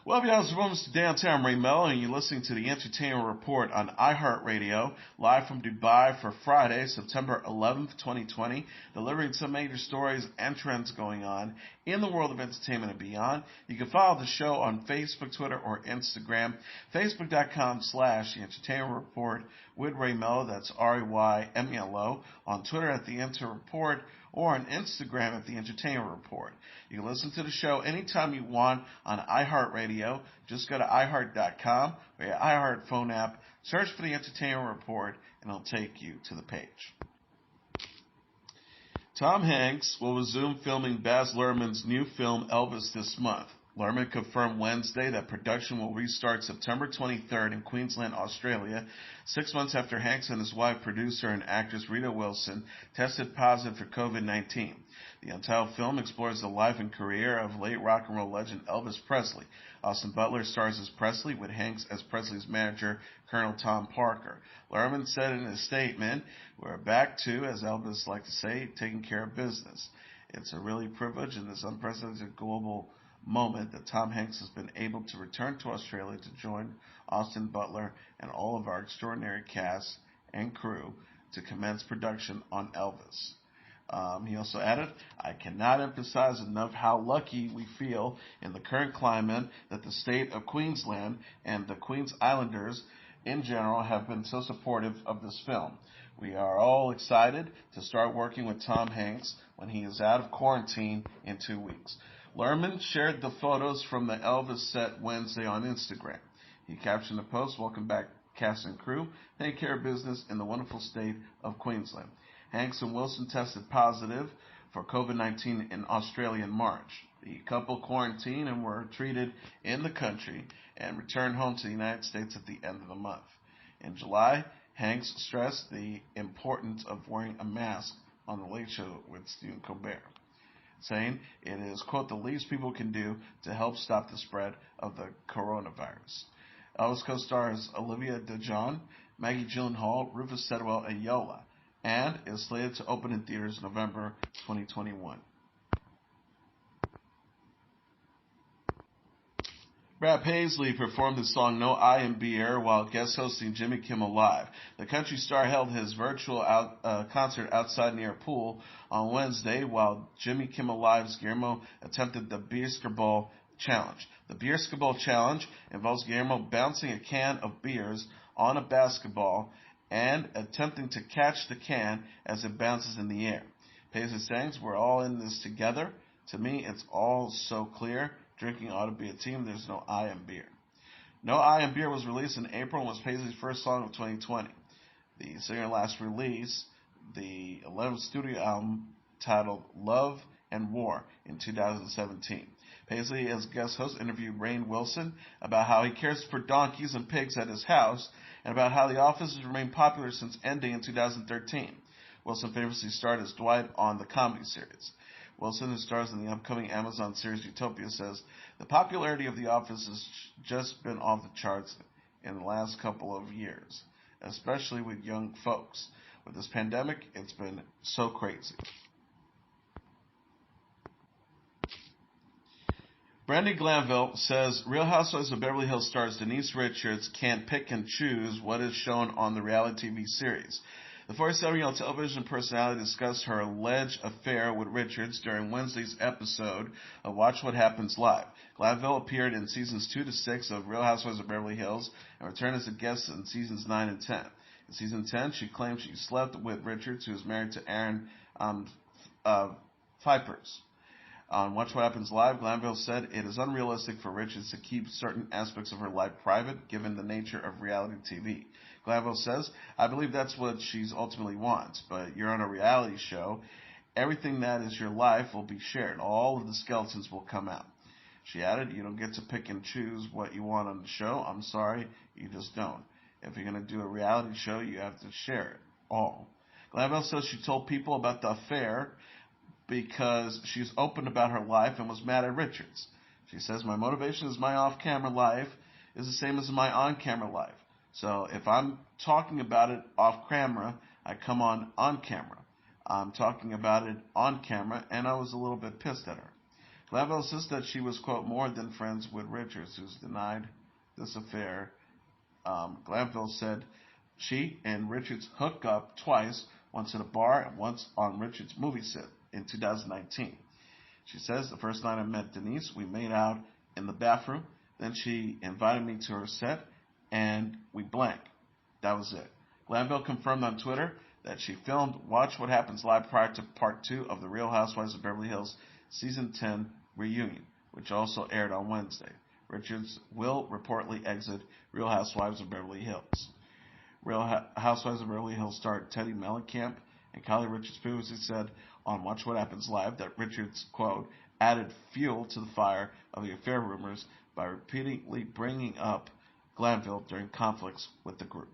Well, guys, welcome to Downtown Melo, and you're listening to the Entertainment Report on iHeartRadio, live from Dubai for Friday, September 11th, 2020, delivering some major stories and trends going on in the world of entertainment and beyond. You can follow the show on Facebook, Twitter, or Instagram, facebook.com/The Entertainment Report with Ray Melo, that's RAYMELO, on Twitter at The Enter Report, or on Instagram at The Entertainment Report. You can listen to the show anytime you want on iHeartRadio. Just go to iHeart.com or your iHeart phone app, search for The Entertainment Report, and it'll take you to the page. Tom Hanks will resume filming Baz Luhrmann's new film Elvis this month. Luhrmann confirmed Wednesday that production will restart September 23rd in Queensland, Australia, 6 months after Hanks and his wife, producer and actress Rita Wilson, tested positive for COVID-19. The untitled film explores the life and career of late rock and roll legend Elvis Presley. Austin Butler stars as Presley, with Hanks as Presley's manager, Colonel Tom Parker. Luhrmann said in his statement, "We're back to, as Elvis liked to say, taking care of business. It's a really privilege in this unprecedented global moment that Tom Hanks has been able to return to Australia to join Austin Butler and all of our extraordinary cast and crew to commence production on Elvis." He also added, "I cannot emphasize enough how lucky we feel in the current climate that the state of Queensland and the Queens Islanders in general have been so supportive of this film. We are all excited to start working with Tom Hanks when he is out of quarantine in 2 weeks." Luhrmann shared the photos from the Elvis set Wednesday on Instagram. He captioned the post, "Welcome back, cast and crew. Take care of business in the wonderful state of Queensland." Hanks and Wilson tested positive for COVID-19 in Australia in March. The couple quarantined and were treated in the country and returned home to the United States at the end of the month. In July, Hanks stressed the importance of wearing a mask on The Late Show with Stephen Colbert, saying it is, quote, "the least people can do to help stop the spread of the coronavirus." Elvis co-stars Olivia DeJonge, Maggie Gyllenhaal, Rufus Sewell, and Yola, and is slated to open in theaters November 2021. Brad Paisley performed his song No I in Beer while guest hosting Jimmy Kimmel Live. The country star held his virtual concert outside near a pool on Wednesday while Jimmy Kimmel Live's Guillermo attempted the Beerskeball Challenge. The Beerskeball Challenge involves Guillermo bouncing a can of beers on a basketball and attempting to catch the can as it bounces in the air. Paisley sings, "We're all in this together. To me, it's all so clear. Drinking ought to be a team. There's no I in beer." No I in Beer was released in April and was Paisley's first song of 2020. The singer last released the 11th studio album titled Love and War in 2017. Paisley, as guest host, interviewed Rainn Wilson about how he cares for donkeys and pigs at his house and about how The Office has remained popular since ending in 2013. Wilson famously starred as Dwight on the comedy series. Wilson, who stars in the upcoming Amazon series Utopia, says, "The popularity of The Office has just been off the charts in the last couple of years, especially with young folks. With this pandemic, it's been so crazy." Brandi Glanville says Real Housewives of Beverly Hills stars Denise Richards can't pick and choose what is shown on the reality TV series. The 47-year-old television personality discussed her alleged affair with Richards during Wednesday's episode of Watch What Happens Live. Glanville appeared in seasons 2 to 6 of Real Housewives of Beverly Hills and returned as a guest in seasons 9 and 10. In season 10, she claimed she slept with Richards, who is married to Aaron Pipers. On Watch What Happens Live, Glanville said it is unrealistic for Richards to keep certain aspects of her life private, given the nature of reality TV. Glanville says, "I believe that's what she ultimately wants, but you're on a reality show. Everything that is your life will be shared. All of the skeletons will come out." She added, "You don't get to pick and choose what you want on the show. I'm sorry, you just don't. If you're going to do a reality show, you have to share it all." Glanville says she told people about the affair because she's open about her life and was mad at Richards. She says, "My motivation is my off-camera life is the same as my on-camera life. So if I'm talking about it off-camera, I come on camera. I'm talking about it on camera," and I was a little bit pissed at her. Glanville says that she was, quote, more than friends with Richards, who's denied this affair. Glanville said she and Richards hooked up twice, once at a bar and once on Richards' movie set in 2019. She says, the first night I met Denise, we made out in the bathroom. Then she invited me to her set, and we blanked. That was it. Glanville confirmed on Twitter that she filmed Watch What Happens Live prior to Part 2 of The Real Housewives of Beverly Hills Season 10 reunion, which also aired on Wednesday. Richards will reportedly exit Real Housewives of Beverly Hills. Real Housewives of Beverly Hills star Teddy Mellencamp and Kylie Richards previously said on Watch What Happens Live that Richards, quote, added fuel to the fire of the affair rumors by repeatedly bringing up Glanville during conflicts with the group.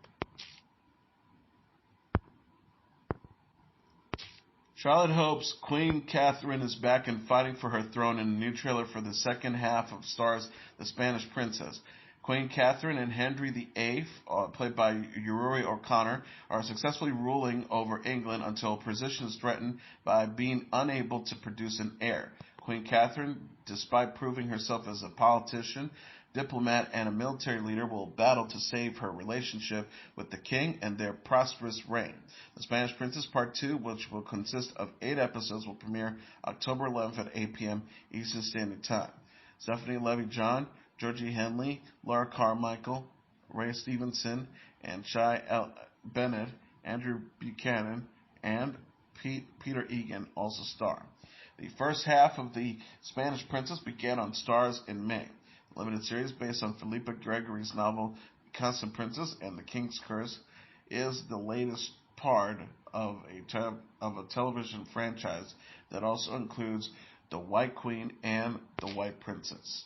Charlotte hopes Queen Catherine is back and fighting for her throne in a new trailer for the second half of stars The Spanish Princess. Queen Catherine and Henry VIII, played by Yuri O'Connor, are successfully ruling over England until a position is threatened by being unable to produce an heir. Queen Catherine, despite proving herself as a politician, diplomat, and a military leader, will battle to save her relationship with the king and their prosperous reign. The Spanish Princess Part 2, which will consist of 8 episodes, will premiere October 11th at 8 p.m. Eastern Standard Time. Stephanie Levy-John, Georgie Henley, Laura Carmichael, Ray Stevenson, and Shai Bennett, Andrew Buchanan, and Peter Egan also star. The first half of The Spanish Princess began on Stars in May. The limited series, based on Philippa Gregory's novel Constant Princess and the King's Curse, is the latest part of a television franchise that also includes The White Queen and The White Princess.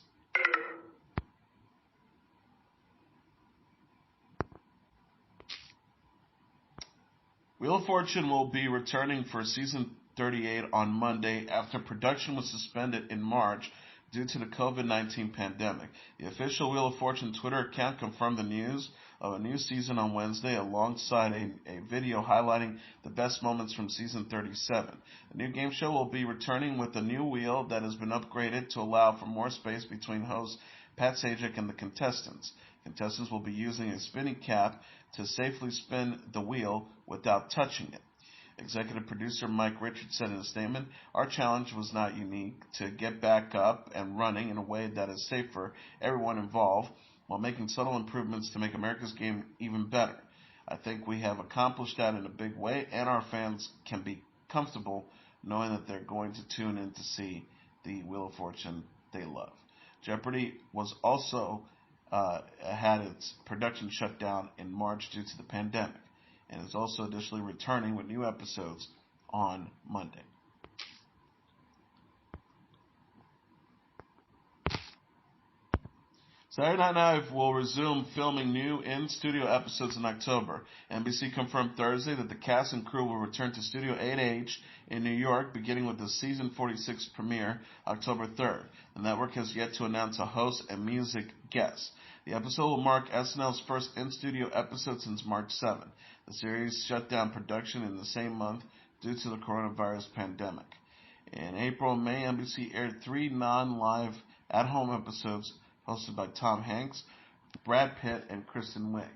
Wheel of Fortune will be returning for season 38 on Monday after production was suspended in March due to the COVID-19 pandemic. The official Wheel of Fortune Twitter account confirmed the news of a new season on Wednesday alongside a video highlighting the best moments from season 37. The new game show will be returning with a new wheel that has been upgraded to allow for more space between host Pat Sajak and the contestants. Contestants will be using a spinning cap to safely spin the wheel without touching it. Executive producer Mike Richards said in a statement, our challenge was not unique to get back up and running in a way that is safe for everyone involved while making subtle improvements to make America's game even better. I think we have accomplished that in a big way, and our fans can be comfortable knowing that they're going to tune in to see the Wheel of Fortune they love. Jeopardy was also had its production shut down in March due to the pandemic, and is also additionally returning with new episodes on Monday. Saturday Night Live will resume filming new in-studio episodes in October. NBC confirmed Thursday that the cast and crew will return to Studio 8H in New York, beginning with the season 46 premiere October 3rd. The network has yet to announce a host and music guest. The episode will mark SNL's first in-studio episode since March 7. The series shut down production in the same month due to the coronavirus pandemic. In April and May, NBC aired 3 non-live at-home episodes hosted by Tom Hanks, Brad Pitt, and Kristen Wiig.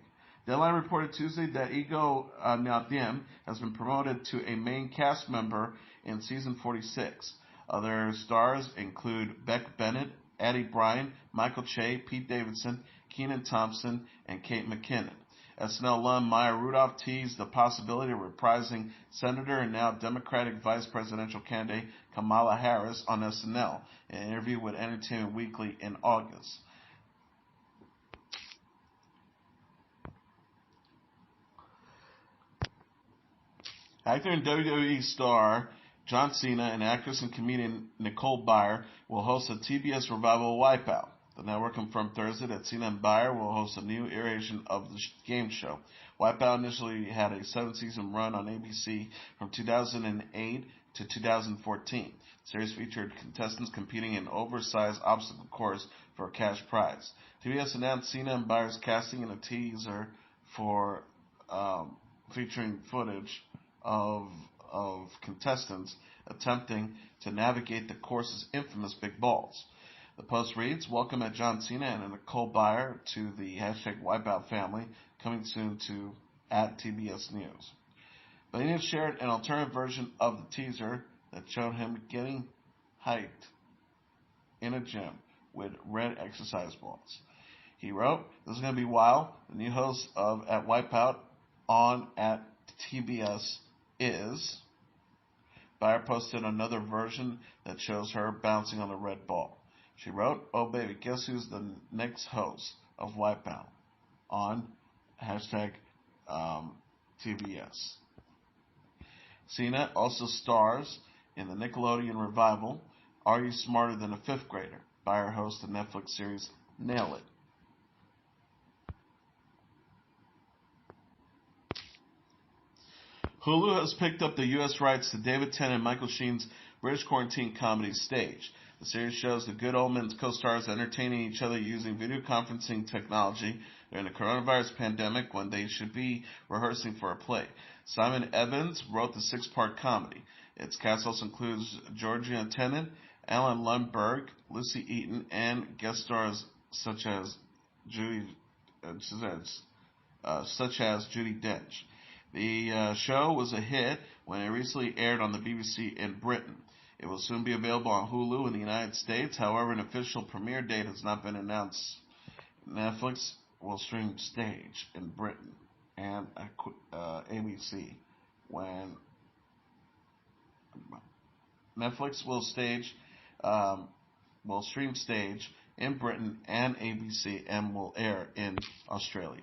Deadline reported Tuesday that Ego Nadiem has been promoted to a main cast member in season 46. Other stars include Beck Bennett, Addie Bryan, Michael Che, Pete Davidson, Kenan Thompson, and Kate McKinnon. SNL alum Maya Rudolph teased the possibility of reprising Senator and now Democratic Vice Presidential candidate Kamala Harris on SNL in an interview with Entertainment Weekly in August. Actor and WWE star John Cena and actress and comedian Nicole Byer will host a TBS revival of Wipeout. The network confirmed Thursday that Cena and Byer will host a new iteration of the game show. Wipeout initially had a 7-season run on ABC from 2008 to 2014. The series featured contestants competing in oversized obstacle course for a cash prize. TBS announced Cena and Byer's casting in a teaser for featuring footage of contestants attempting to navigate the course's infamous big balls. The post reads, "Welcome at John Cena and Nicole Byer to the hashtag Wipeout family, coming soon to at TBS News." Billionaire shared an alternative version of the teaser that showed him getting hyped in a gym with red exercise balls. He wrote, "This is going to be wild. The new host of At Wipeout on at TBS is." Byer posted another version that shows her bouncing on a red ball. She wrote, "Oh baby, guess who's the next host of Wipeout on hashtag TBS." Cena also stars in the Nickelodeon revival Are You Smarter Than a Fifth Grader? Byer hosts the Netflix series Nail It. Hulu has picked up the U.S. rights to David Tennant-Michael Sheen's British quarantine comedy Stage. The series shows the Good Omens co-stars entertaining each other using video conferencing technology during the coronavirus pandemic when they should be rehearsing for a play. Simon Evans wrote the six-part comedy. Its cast also includes Georgia Tennant, Alan Lundberg, Lucy Eaton, and guest stars such as Judi Dench. The show was a hit when it recently aired on the BBC in Britain. It will soon be available on Hulu in the United States. However, an official premiere date has not been announced. Netflix will stream Stage in Britain and ABC when Netflix will stream Stage in Britain and ABC and will air in Australia.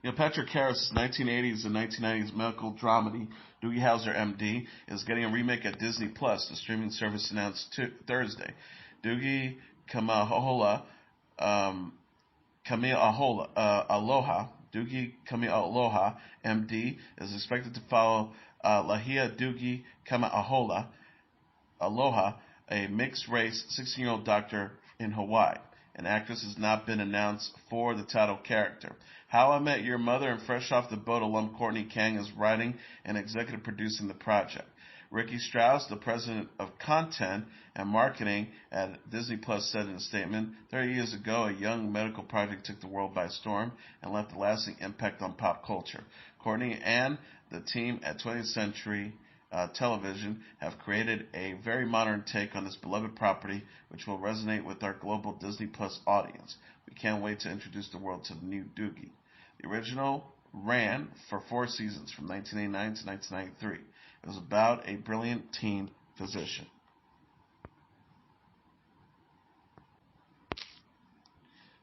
Neil Patrick Harris' 1980s and 1990s medical dramedy, Doogie Howser, MD, is getting a remake at Disney+. The streaming service announced Thursday. Doogie Aloha, Doogie Aloha, MD, is expected to follow Lahia Doogie Aloha, a mixed-race 16-year-old doctor in Hawaii. An actress has not been announced for the title character. How I Met Your Mother and Fresh Off the Boat alum Courtney Kang is writing and executive producing the project. Ricky Strauss, the president of content and marketing at Disney Plus, said in a statement, 30 years ago, a young medical project took the world by storm and left a lasting impact on pop culture. Courtney and the team at 20th Century Television have created a very modern take on this beloved property, which will resonate with our global Disney Plus audience. We can't wait to introduce the world to the new Doogie. The original ran for 4 seasons from 1989 to 1993. It was about a brilliant teen physician.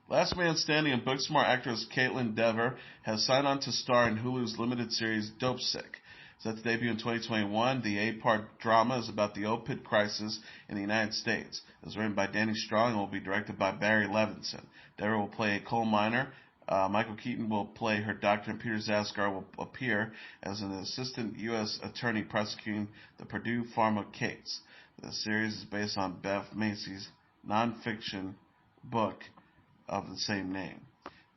Last Man Standing and Booksmart actress Kaitlyn Dever has signed on to star in Hulu's limited series Dopesick. Set to debut in 2021, the 8-part drama is about the opioid crisis in the United States. It was written by Danny Strong and will be directed by Barry Levinson. Dever will play a coal miner. Michael Keaton will play her doctor, and Peter Sarsgaard will appear as an assistant U.S. attorney prosecuting the Purdue Pharma case. The series is based on Beth Macy's nonfiction book of the same name.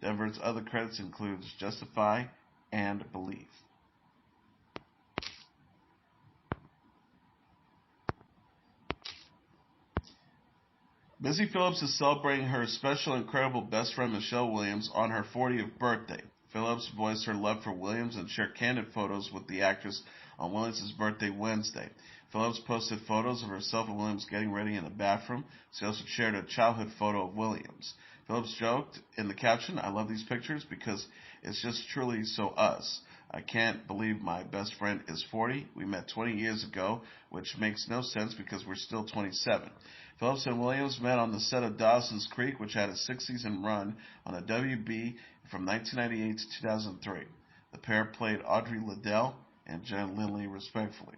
Dever's other credits include Justify and Believe. Missy Phillips is celebrating her special, incredible best friend Michelle Williams on her 40th birthday. Phillips voiced her love for Williams and shared candid photos with the actress on Williams' birthday Wednesday. Phillips posted photos of herself and Williams getting ready in the bathroom. She also shared a childhood photo of Williams. Phillips joked in the caption, "I love these pictures because it's just truly so us. I can't believe my best friend is 40. We met 20 years ago, which makes no sense because we're still 27. Phillips and Williams met on the set of Dawson's Creek, which had a 6-season run on the WB from 1998 to 2003. The pair played Audrey Liddell and Jen Lindley, respectively.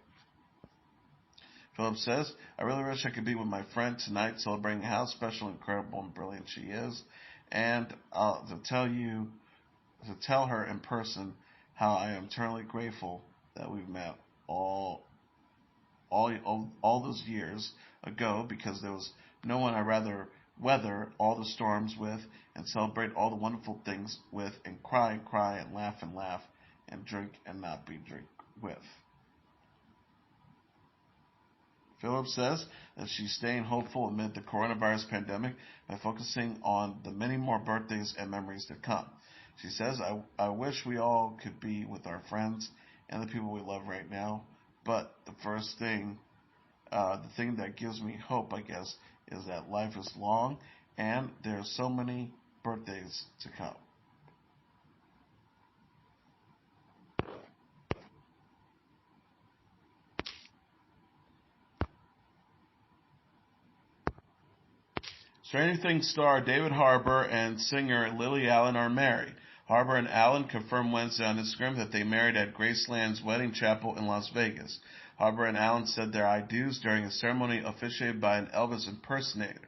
Phillips says, "I really wish I could be with my friend tonight, celebrating how special, incredible, and brilliant she is, and to tell her in person how I am eternally grateful that we've met all those years ago, because there was no one I'd rather weather all the storms with and celebrate all the wonderful things with and cry and laugh and drink and not be drink with. Phillips says that she's staying hopeful amid the coronavirus pandemic by focusing on the many more birthdays and memories to come. She says, I wish we all could be with our friends and the people we love right now, but the thing that gives me hope, I guess, is that life is long and there are so many birthdays to come. Stranger Things star David Harbour and singer Lily Allen are married. Harbour and Allen confirmed Wednesday on Instagram that they married at Graceland's wedding chapel in Las Vegas. Harbour and Allen said their I do's during a ceremony officiated by an Elvis impersonator.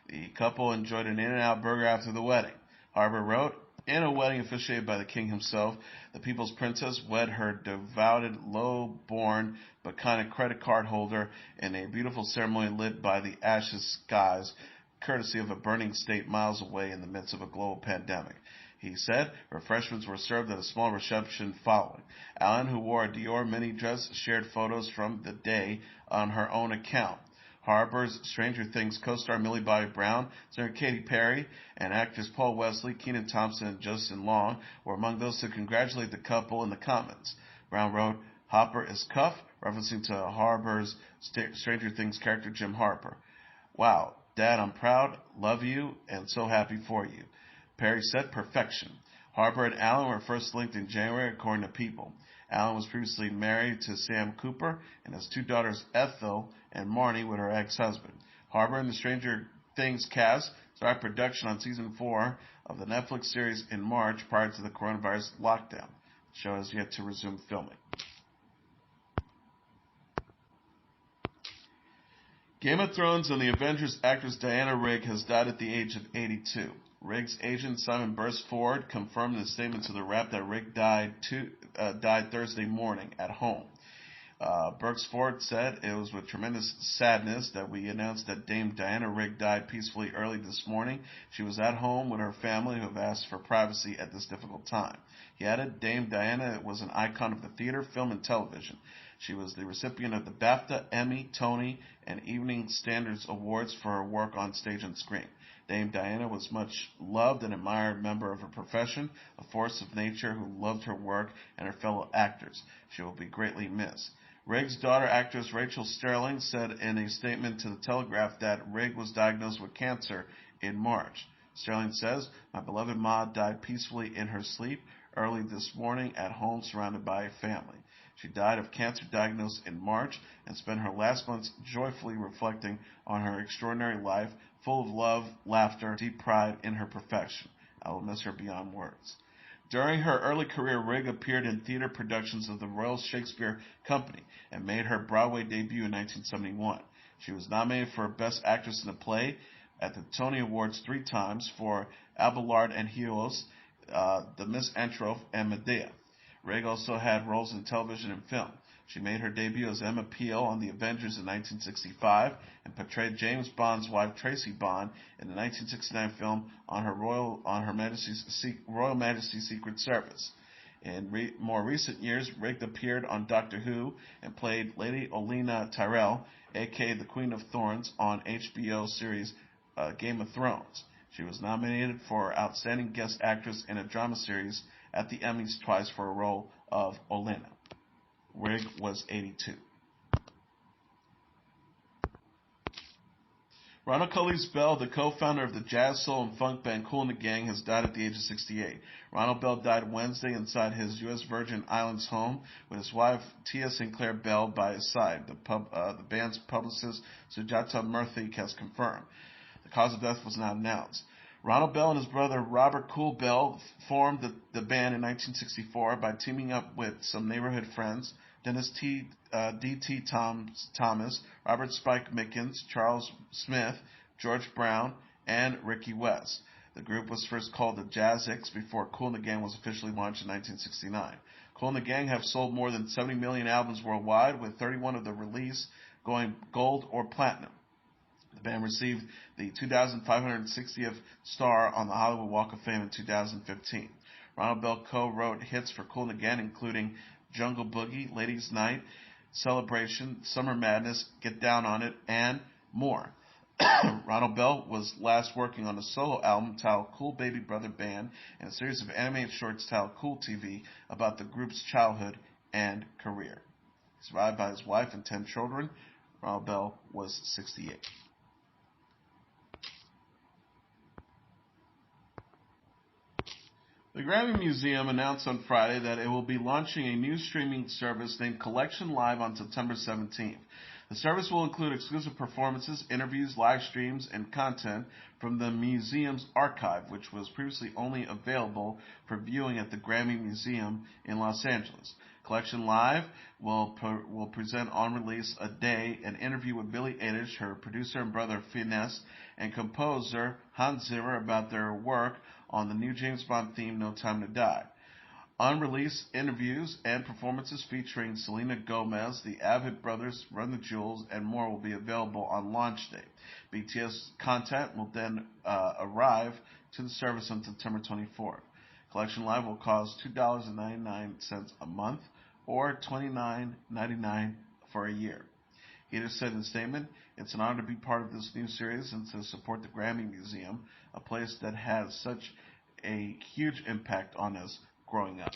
The couple enjoyed an In-N-Out burger after the wedding. Harbour wrote, in a wedding officiated by the king himself, the people's princess wed her devoted, low-born, but kind of credit card holder in a beautiful ceremony lit by the ashes skies, courtesy of a burning state miles away in the midst of a global pandemic. He said refreshments were served at a small reception following. Allen, who wore a Dior mini dress, shared photos from the day on her own account. Harbour's Stranger Things co-star Millie Bobby Brown, singer Katy Perry, and actors Paul Wesley, Kenan Thompson, and Justin Long were among those to congratulate the couple in the comments. Brown wrote, Hopper is cuff, referencing to Harbour's Stranger Things character Jim Harper. Wow, Dad, I'm proud, love you, and so happy for you. Perry said perfection. Harbour and Allen were first linked in January, according to People. Allen was previously married to Sam Cooper and has two daughters, Ethel and Marnie, with her ex-husband. Harbour and the Stranger Things cast started production on season 4 of the Netflix series in March prior to the coronavirus lockdown. The show has yet to resume filming. Game of Thrones and The Avengers actress Diana Rigg has died at the age of 82. Rigg's agent Simon Burstford confirmed in a statement to the Wrap that Rigg died Thursday morning at home. Burstford said it was with tremendous sadness that we announced that Dame Diana Rigg died peacefully early this morning. She was at home with her family who have asked for privacy at this difficult time. He added, Dame Diana was an icon of the theater, film, and television. She was the recipient of the BAFTA, Emmy, Tony, and Evening Standards Awards for her work on stage and screen. Dame Diana was much loved and admired member of her profession, a force of nature who loved her work and her fellow actors. She will be greatly missed. Rigg's daughter, actress Rachel Sterling, said in a statement to the Telegraph that Rigg was diagnosed with cancer in March. Sterling says, my beloved Ma died peacefully in her sleep early this morning at home surrounded by a family. She died of cancer diagnosed in March and spent her last months joyfully reflecting on her extraordinary life, full of love, laughter, deep pride in her perfection. I will miss her beyond words. During her early career, Rigg appeared in theater productions of the Royal Shakespeare Company and made her Broadway debut in 1971. She was nominated for Best Actress in a Play at the Tony Awards 3 times for Abelard and Helios, The Misanthrope, and Medea. Rigg also had roles in television and film. She made her debut as Emma Peel on The Avengers in 1965 and portrayed James Bond's wife Tracy Bond in the 1969 film on Her Majesty's Secret Service. In more recent years, Rigg appeared on Doctor Who and played Lady Olenna Tyrell, aka the Queen of Thorns, on HBO series Game of Thrones. She was nominated for Outstanding Guest Actress in a Drama Series at the Emmys twice for a role of Olenna. Rigg was 82. Ronald Khalis Bell, the co-founder of the jazz, soul, and funk band Kool the Gang, has died at the age of 68. Ronald Bell died Wednesday inside his U.S. Virgin Islands home with his wife Tia Sinclair Bell by his side. The band's publicist Sujata Murthy has confirmed. The cause of death was not announced. Ronald Bell and his brother Robert Kool Bell formed the band in 1964 by teaming up with some neighborhood friends, Dennis D.T. Thomas, Robert Spike Mickens, Charles Smith, George Brown, and Ricky West. The group was first called the Jazzics before Kool the Gang was officially launched in 1969. Kool the Gang have sold more than 70 million albums worldwide, with 31 of the release going gold or platinum. The band received the 2,560th star on the Hollywood Walk of Fame in 2015. Ronald Bell co-wrote hits for Kool the Gang, including Jungle Boogie, Ladies Night, Celebration, Summer Madness, Get Down on It, and more. Ronald Bell was last working on a solo album titled Kool Baby Brother Band and a series of animated shorts titled Kool TV about the group's childhood and career. Survived by his wife and 10 children, Ronald Bell was 68. The Grammy Museum announced on Friday that it will be launching a new streaming service named Collection Live on September 17th. The service will include exclusive performances, interviews, live streams, and content from the museum's archive, which was previously only available for viewing at the Grammy Museum in Los Angeles. Collection Live will present on release a day an interview with Billie Eilish, her producer and brother Finesse, and composer Hans Zimmer about their work on the new James Bond theme No Time to Die. Unreleased interviews and performances featuring Selena Gomez, the Avett Brothers, Run the Jewels, and more will be available on launch day. BTS content will then arrive to the service on September 24th. Collection Live will cost $2.99 a month or $29.99 for a year. He just said in a statement, "It's an honor to be part of this new series and to support the Grammy Museum, a place that has such a huge impact on us growing up."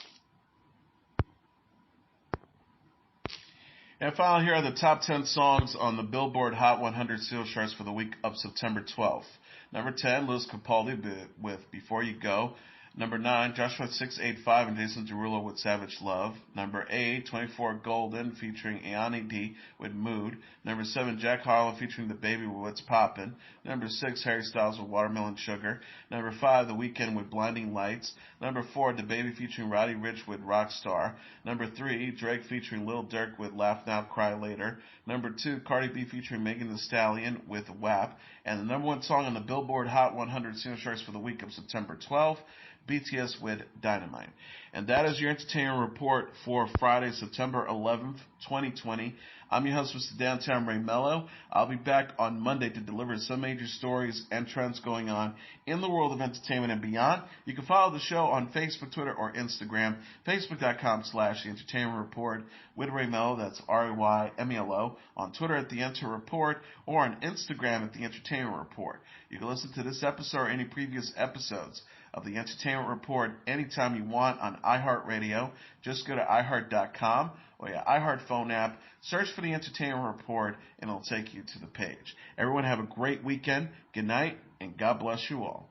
And finally, here are the top 10 songs on the Billboard Hot 100 singles charts for the week of September 12th. Number 10, Lewis Capaldi with Before You Go. Number 9, Joshua 685 and Jason Derulo with Savage Love. Number 8, 24 Golden featuring Ayani D with Mood. Number 7, Jack Harlow featuring The Baby with What's Poppin'. Number 6, Harry Styles with Watermelon Sugar. Number 5, The Weeknd with Blinding Lights. Number 4, The Baby featuring Roddy Ricch with Rockstar. Number 3, Drake featuring Lil Durk with Laugh Now, Cry Later. Number 2, Cardi B featuring Megan Thee Stallion with WAP. And the number 1 song on the Billboard Hot 100 singles charts for the week of September 12th, BTS with Dynamite. And that is your entertainment report for Friday, September 11th, 2020. I'm your host, Mr. Downtown Ray Melo. I'll be back on Monday to deliver some major stories and trends going on in the world of entertainment and beyond. You can follow the show on Facebook, Twitter, or Instagram. Facebook.com/The Entertainment Report with Ray Melo. That's RAYMELO. On Twitter at The Enter Report or on Instagram at The Entertainment Report. You can listen to this episode or any previous episodes of The Entertainment Report anytime you want on iHeartRadio. Just go to iHeart.com or your iHeart phone app, search for The Entertainment Report, and it'll take you to the page. Everyone have a great weekend. Good night, and God bless you all.